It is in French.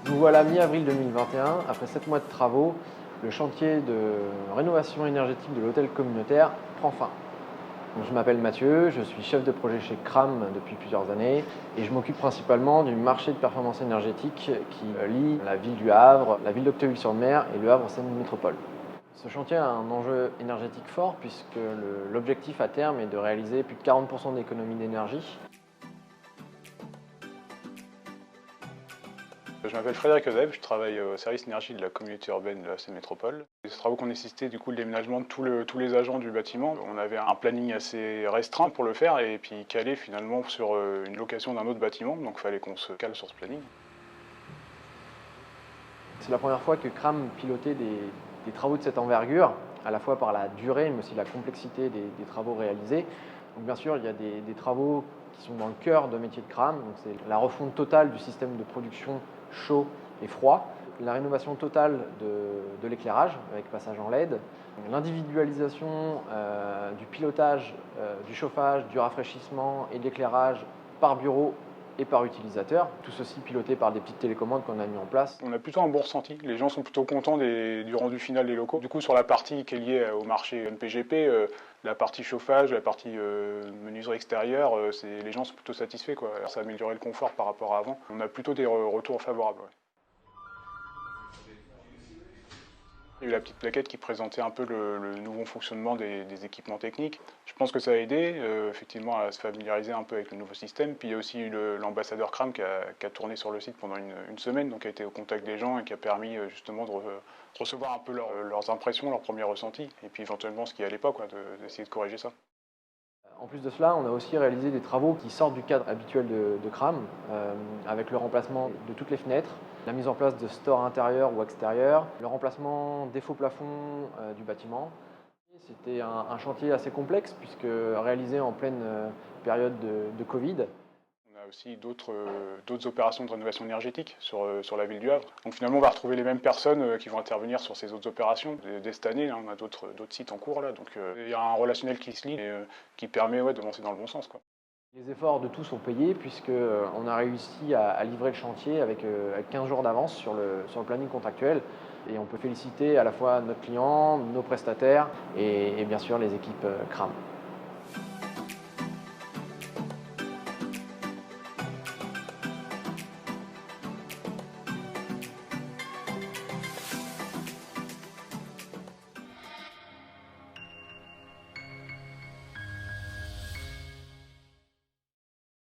Nous voilà mi-avril 2021, après 7 mois de travaux, le chantier de rénovation énergétique de l'hôtel communautaire prend fin. Donc, je m'appelle Mathieu, je suis chef de projet chez CRAM depuis plusieurs années et je m'occupe principalement du marché de performance énergétique qui lie la ville du Havre, la ville d'Octeville-sur-Mer et le Havre Seine Métropole. Ce chantier a un enjeu énergétique fort puisque l'objectif à terme est de réaliser plus de 40% d'économie d'énergie. Je m'appelle Frédéric Ozeb, je travaille au service énergie de la communauté urbaine de la Seine Métropole. Les travaux qu'on nécessitait du coup le déménagement de tous les agents du bâtiment. On avait un planning assez restreint pour le faire et puis calé finalement sur une location d'un autre bâtiment, donc il fallait qu'on se cale sur ce planning. C'est la première fois que CRAM pilotait des travaux de cette envergure, à la fois par la durée mais aussi la complexité des travaux réalisés. Donc bien sûr, il y a des travaux qui sont dans le cœur de métier de CRAM, donc c'est la refonte totale du système de production chaud et froid, la rénovation totale de l'éclairage avec passage en LED, l'individualisation du pilotage, du chauffage, du rafraîchissement et de l'éclairage par bureau et par utilisateur, tout ceci piloté par des petites télécommandes qu'on a mis en place. On a plutôt un bon ressenti, les gens sont plutôt contents du rendu final des locaux. Du coup sur la partie qui est liée au marché NPGP, la partie chauffage, la partie menuiserie extérieure, les gens sont plutôt satisfaits, quoi. Alors, ça a amélioré le confort par rapport à avant. On a plutôt des retours favorables. Ouais. Il y a eu la petite plaquette qui présentait un peu le nouveau fonctionnement des équipements techniques. Je pense que ça a aidé effectivement à se familiariser un peu avec le nouveau système. Puis il y a aussi eu l'ambassadeur CRAM qui a tourné sur le site pendant une semaine, donc qui a été au contact des gens et qui a permis justement de recevoir un peu leurs impressions, leurs premiers ressentis, et puis éventuellement ce qui allait pas, d'essayer de corriger ça. En plus de cela, on a aussi réalisé des travaux qui sortent du cadre habituel de CRAM, avec le remplacement de toutes les fenêtres, la mise en place de stores intérieurs ou extérieurs, le remplacement des faux plafonds du bâtiment. C'était un chantier assez complexe puisque réalisé en pleine période de Covid. On a aussi d'autres opérations de rénovation énergétique sur la ville du Havre. Donc finalement, on va retrouver les mêmes personnes qui vont intervenir sur ces autres opérations. Dès cette année, on a d'autres sites en cours là, donc il y a un relationnel qui se lie et qui permet de lancer dans le bon sens, quoi. Les efforts de tous sont payés puisqu'on a réussi à livrer le chantier avec 15 jours d'avance sur le planning contractuel. Et on peut féliciter à la fois notre client, nos prestataires et bien sûr les équipes CRAM.